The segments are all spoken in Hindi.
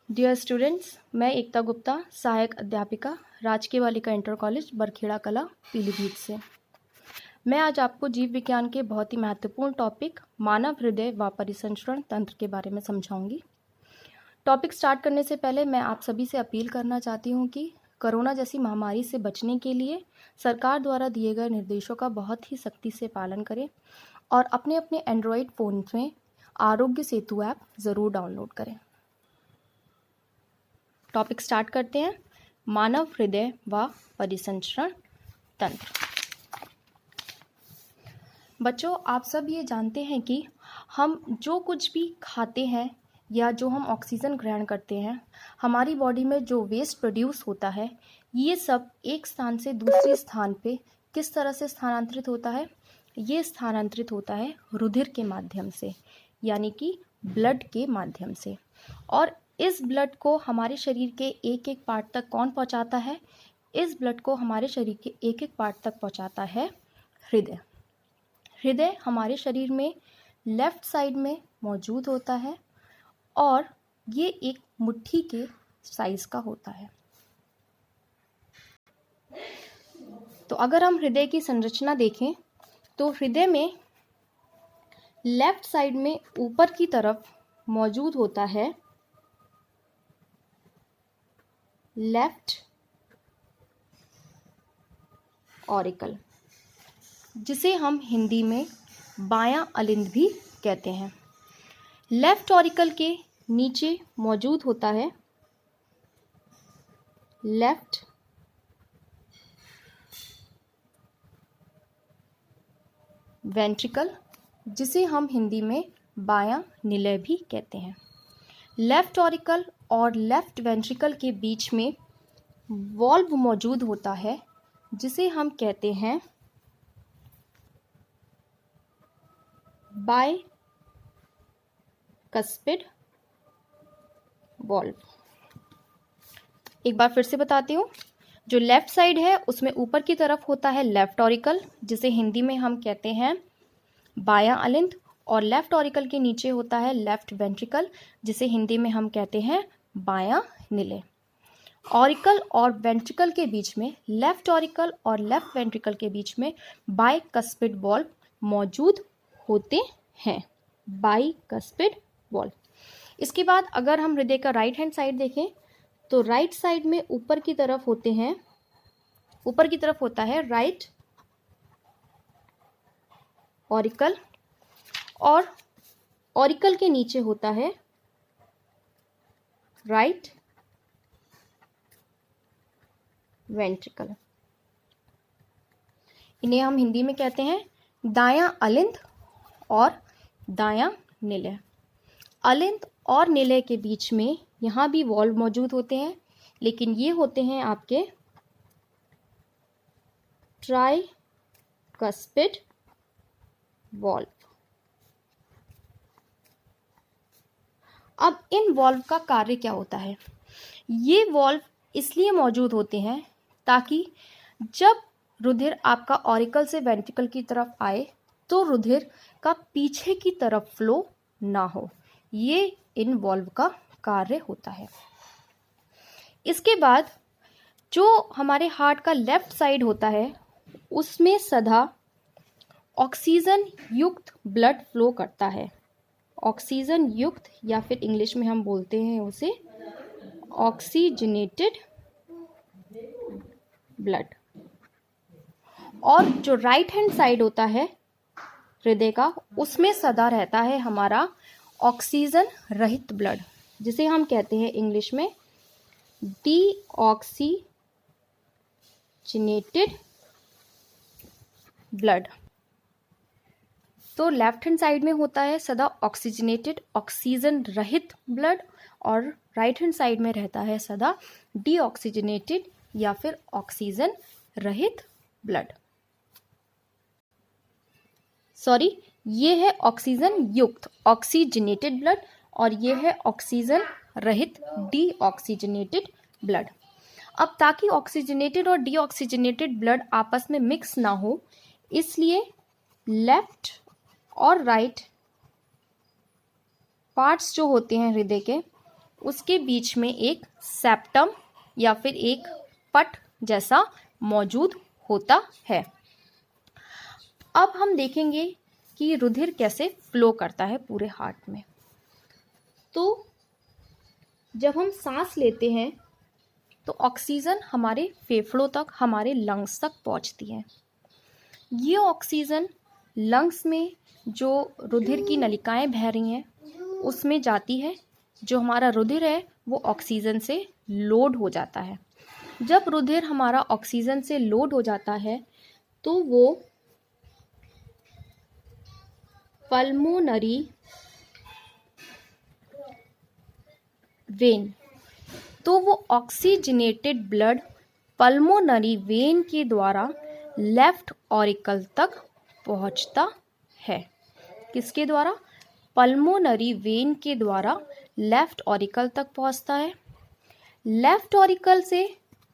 डियर स्टूडेंट्स, मैं एकता गुप्ता, सहायक अध्यापिका, राजकीय बालिका इंटर कॉलेज बरखेड़ा कला, पीलीभीत से। मैं आज आपको जीव विज्ञान के बहुत ही महत्वपूर्ण टॉपिक मानव हृदय व परिसंचरण तंत्र के बारे में समझाऊंगी। टॉपिक स्टार्ट करने से पहले मैं आप सभी से अपील करना चाहती हूँ कि कोरोना जैसी महामारी से बचने के लिए सरकार द्वारा दिए गए निर्देशों का बहुत ही सख्ती से पालन करें और अपने अपने एंड्रॉयड फ़ोन में आरोग्य सेतु ऐप ज़रूर डाउनलोड करें। टॉपिक स्टार्ट करते हैं। मानव हृदय व परिसंचरण तंत्र। बच्चों, आप सब ये जानते हैं कि हम जो कुछ भी खाते हैं या जो हम ऑक्सीजन ग्रहण करते हैं, हमारी बॉडी में जो वेस्ट प्रोड्यूस होता है, ये सब एक स्थान से दूसरे स्थान पे किस तरह से स्थानांतरित होता है? ये स्थानांतरित होता है रुधिर के माध्यम से, यानी कि ब्लड के माध्यम से। और इस ब्लड को हमारे शरीर के एक एक पार्ट तक कौन पहुंचाता है? इस ब्लड को हमारे शरीर के एक एक पार्ट तक पहुंचाता है हृदय। हृदय हमारे शरीर में लेफ्ट साइड में मौजूद होता है और ये एक मुट्ठी के साइज का होता है। तो अगर हम हृदय की संरचना देखें तो हृदय में लेफ्ट साइड में ऊपर की तरफ मौजूद होता है लेफ्ट ऑरिकल, जिसे हम हिंदी में बायां अलिंद भी कहते हैं। लेफ्ट ऑरिकल के नीचे मौजूद होता है लेफ्ट वेंट्रिकल, जिसे हम हिंदी में बायां निलय भी कहते हैं। लेफ्ट ऑरिकल और लेफ्ट वेंट्रिकल के बीच में वॉल्व मौजूद होता है, जिसे हम कहते हैं बाइकस्पिड वॉल्व। एक बार फिर से बताती हूँ। जो लेफ्ट साइड है उसमें ऊपर की तरफ होता है लेफ्ट ऑरिकल, जिसे हिंदी में हम कहते हैं बायां अलिंद, और लेफ्ट ऑरिकल के नीचे होता है लेफ्ट वेंट्रिकल, जिसे हिंदी में हम कहते हैं बायां निलय। ऑरिकल और वेंट्रिकल के बीच में, लेफ्ट ऑरिकल और लेफ्ट वेंट्रिकल के बीच में बाइकस्पिड वॉल्व मौजूद होते हैं। Bicuspid valve. इसके बाद अगर हम हृदय का राइट हैंड साइड देखें तो राइट साइड में ऊपर की तरफ होता है राइट ऑरिकल और ऑरिकल के नीचे होता है राइट वेंट्रिकल। इन्हें हम हिंदी में कहते हैं दायां अलिंद और दायां निलय। अलिंद और निलय के बीच में यहाँ भी वॉल्व मौजूद होते हैं, लेकिन ये होते हैं आपके ट्राइकस्पिड वॉल्व। अब इन वॉल्व का कार्य क्या होता है? ये वॉल्व इसलिए मौजूद होते हैं ताकि जब रुधिर आपका ऑरिकल से वेंट्रिकल की तरफ आए तो रुधिर का पीछे की तरफ फ्लो ना हो। ये इन वॉल्व का कार्य होता है। इसके बाद जो हमारे हार्ट का लेफ्ट साइड होता है उसमें सदा ऑक्सीजन युक्त ब्लड फ्लो करता है। ऑक्सीजन युक्त, या फिर इंग्लिश में हम बोलते हैं उसे ऑक्सीजनेटेड ब्लड। और जो राइट हैंड साइड होता है हृदय का, उसमें सदा रहता है हमारा ऑक्सीजन रहित ब्लड, जिसे हम कहते हैं इंग्लिश में डीऑक्सीजनेटेड ब्लड। तो लेफ्ट हैंड साइड में होता है सदा ऑक्सीजनेटेड, ऑक्सीजन रहित ब्लड, और राइट हैंड साइड में रहता है सदा डीऑक्सीजनेटेड या फिर ऑक्सीजन रहित ब्लड। सॉरी, ये है ऑक्सीजन युक्त ऑक्सीजनेटेड ब्लड और ये है ऑक्सीजन रहित डीऑक्सीजनेटेड ब्लड। अब ताकि ऑक्सीजनेटेड और डीऑक्सीजनेटेड ब्लड आपस में मिक्स ना हो, इसलिए लेफ्ट और राइट पार्ट्स जो होते हैं हृदय के, उसके बीच में एक सेप्टम या फिर एक पट जैसा मौजूद होता है। अब हम देखेंगे कि रुधिर कैसे फ्लो करता है पूरे हार्ट में। तो जब हम सांस लेते हैं तो ऑक्सीजन हमारे फेफड़ों तक, हमारे लंग्स तक पहुंचती है। ये ऑक्सीजन लंग्स में जो रुधिर की नलिकाएं बह रही हैं उसमें जाती है। जो हमारा रुधिर है वो ऑक्सीजन से लोड हो जाता है। जब रुधिर हमारा ऑक्सीजन से लोड हो जाता है तो वो पल्मोनरी वेन, तो वो ऑक्सीजनेटेड ब्लड पल्मोनरी वेन के द्वारा लेफ्ट ऑरिकल तक पहुंचता है। किसके द्वारा? पल्मोनरी वेन के द्वारा लेफ्ट ऑरिकल तक पहुंचता है। लेफ्ट ऑरिकल से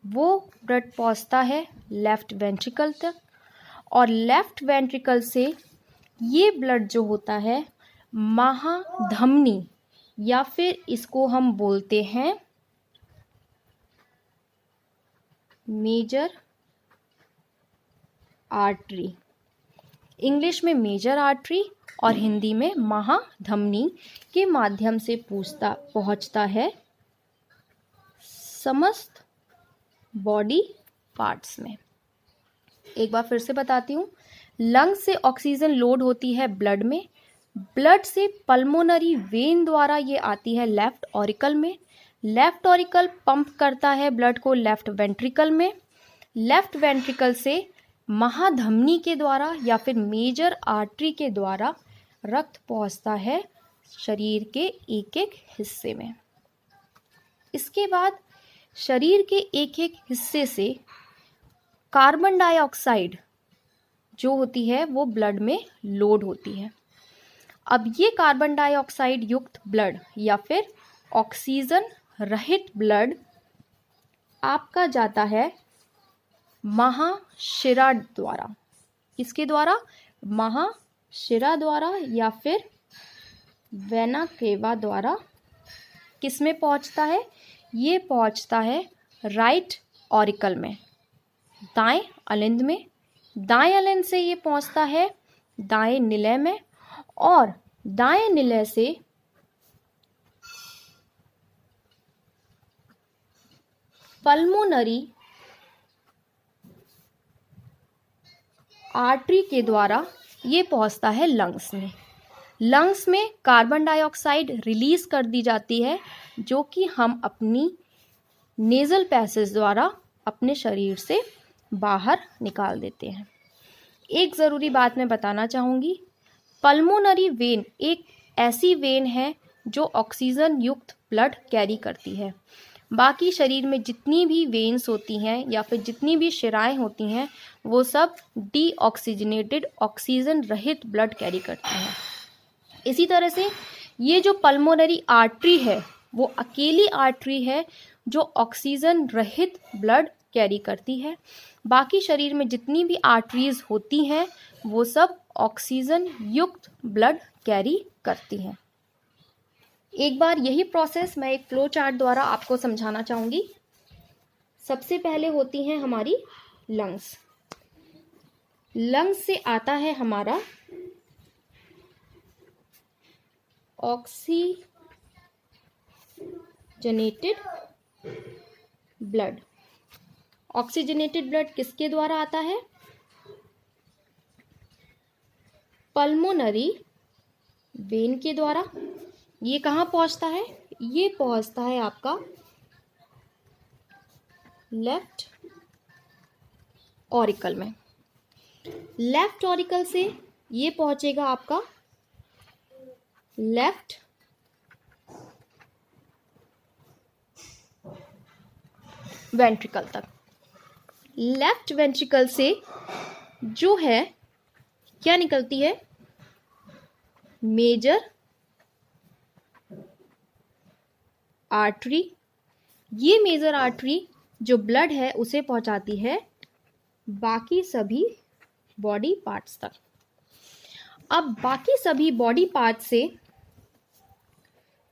वो ब्लड पहुंचता है लेफ्ट वेंट्रिकल तक, और लेफ्ट वेंट्रिकल से ये ब्लड जो होता है महाधमनी, या फिर इसको हम बोलते हैं मेजर आर्टरी। इंग्लिश में मेजर आर्टरी और हिंदी में महाधमनी के माध्यम से पहुंचता है समस्त बॉडी पार्ट्स में। एक बार फिर से बताती हूँ। लंग्स से ऑक्सीजन लोड होती है ब्लड में, ब्लड से पल्मोनरी वेन द्वारा ये आती है लेफ्ट ऑरिकल में, लेफ्ट ऑरिकल पंप करता है ब्लड को लेफ्ट वेंट्रिकल में, लेफ्ट वेंट्रिकल से महाधमनी के द्वारा या फिर मेजर आर्टरी के द्वारा रक्त पहुंचता है शरीर के एक एक हिस्से में। इसके बाद शरीर के एक एक हिस्से से कार्बन डाइऑक्साइड जो होती है वो ब्लड में लोड होती है। अब ये कार्बन डाइऑक्साइड युक्त ब्लड या फिर ऑक्सीजन रहित ब्लड आपका जाता है महाशिरा द्वारा। किसके द्वारा? महाशिरा द्वारा या फिर वेना केवा द्वारा। किस में पहुंचता है? ये पहुंचता है राइट ऑरिकल में, दाएं अलिंद में। दाएं अलिंद से ये पहुंचता है दाएं निलय में, और दाएं निलय से पल्मोनरी आर्टरी के द्वारा ये पहुंचता है लंग्स में। लंग्स में कार्बन डाइऑक्साइड रिलीज कर दी जाती है जो कि हम अपनी नेजल पैसेज द्वारा अपने शरीर से बाहर निकाल देते हैं। एक ज़रूरी बात मैं बताना चाहूँगी, पल्मोनरी वेन एक ऐसी वेन है जो ऑक्सीजन युक्त ब्लड कैरी करती है। बाकी शरीर में जितनी भी वेन्स होती हैं या फिर जितनी भी शिराएं होती हैं वो सब डीऑक्सीजनेटेड ऑक्सीजन रहित ब्लड कैरी करती हैं। इसी तरह से ये जो पल्मोनरी आर्टरी है वो अकेली आर्टरी है जो ऑक्सीजन रहित ब्लड कैरी करती है। बाकी शरीर में जितनी भी आर्टरीज होती हैं वो सब ऑक्सीजन युक्त ब्लड कैरी करती हैं। एक बार यही प्रोसेस मैं एक फ्लो चार्ट द्वारा आपको समझाना चाहूँगी। सबसे पहले होती हैं हमारी लंग्स। लंग्स से आता है हमारा ऑक्सीजनेटेड ब्लड। ऑक्सीजनेटेड ब्लड किसके द्वारा आता है? पल्मोनरी वेन के द्वारा। ये कहाँ पहुंचता है? ये पहुंचता है आपका लेफ्ट ऑरिकल में। लेफ्ट ऑरिकल से ये पहुंचेगा आपका लेफ्ट वेंट्रिकल तक। लेफ्ट वेंट्रिकल से जो है क्या निकलती है? Major artery. ये मेजर आर्टरी जो ब्लड है उसे पहुंचाती है बाकी सभी बॉडी पार्ट्स तक। अब बाकी सभी बॉडी पार्ट्स से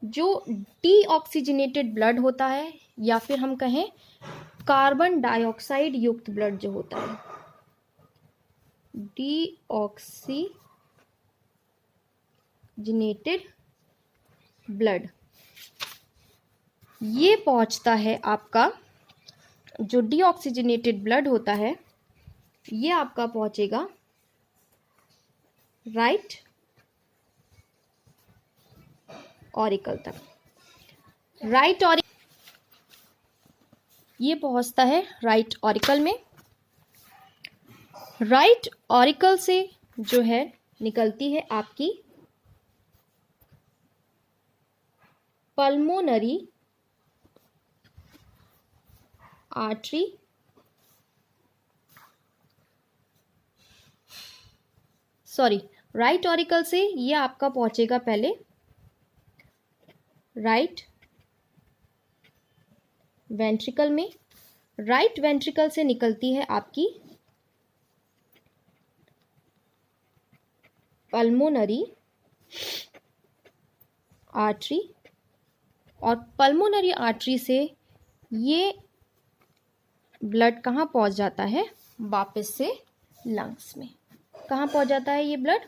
जो डीऑक्सीजनेटेड ब्लड होता है या फिर हम कहें कार्बन डाइऑक्साइड युक्त ब्लड जो होता है, डीऑक्सीजनेटेड ब्लड, ये पहुंचता है आपका, जो डीऑक्सीजनेटेड ब्लड होता है ये आपका पहुंचेगा राइट ऑरिकल तक। राइट ऑरिकल ये पहुंचता है राइट ऑरिकल में। राइट ऑरिकल से जो है निकलती है आपकी pulmonary artery, sorry, right auricle से ये आपका पहुंचेगा पहले राइट वेंट्रिकल में। राइट वेंट्रिकल से निकलती है आपकी पल्मोनरी आर्टरी, और पल्मोनरी आर्टरी से ये ब्लड कहाँ पहुंच जाता है, वापस से लंग्स में। कहाँ पहुंच जाता है ये ब्लड,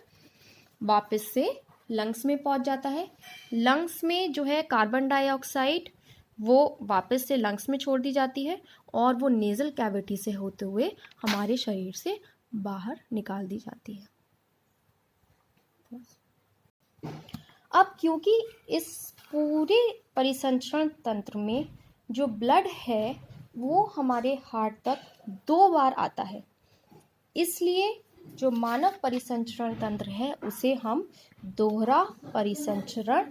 वापस से लंग्स में पहुंच जाता है। लंग्स में जो है कार्बन डाइऑक्साइड वो वापस से लंग्स में छोड़ दी जाती है और वो नेजल कैविटी से होते हुए हमारे शरीर से बाहर निकाल दी जाती है। अब क्योंकि इस पूरे परिसंचरण तंत्र में जो ब्लड है वो हमारे हार्ट तक 2 बार आता है, इसलिए जो मानव परिसंचरण तंत्र है उसे हम दोहरा परिसंचरण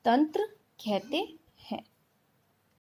तंत्र कहते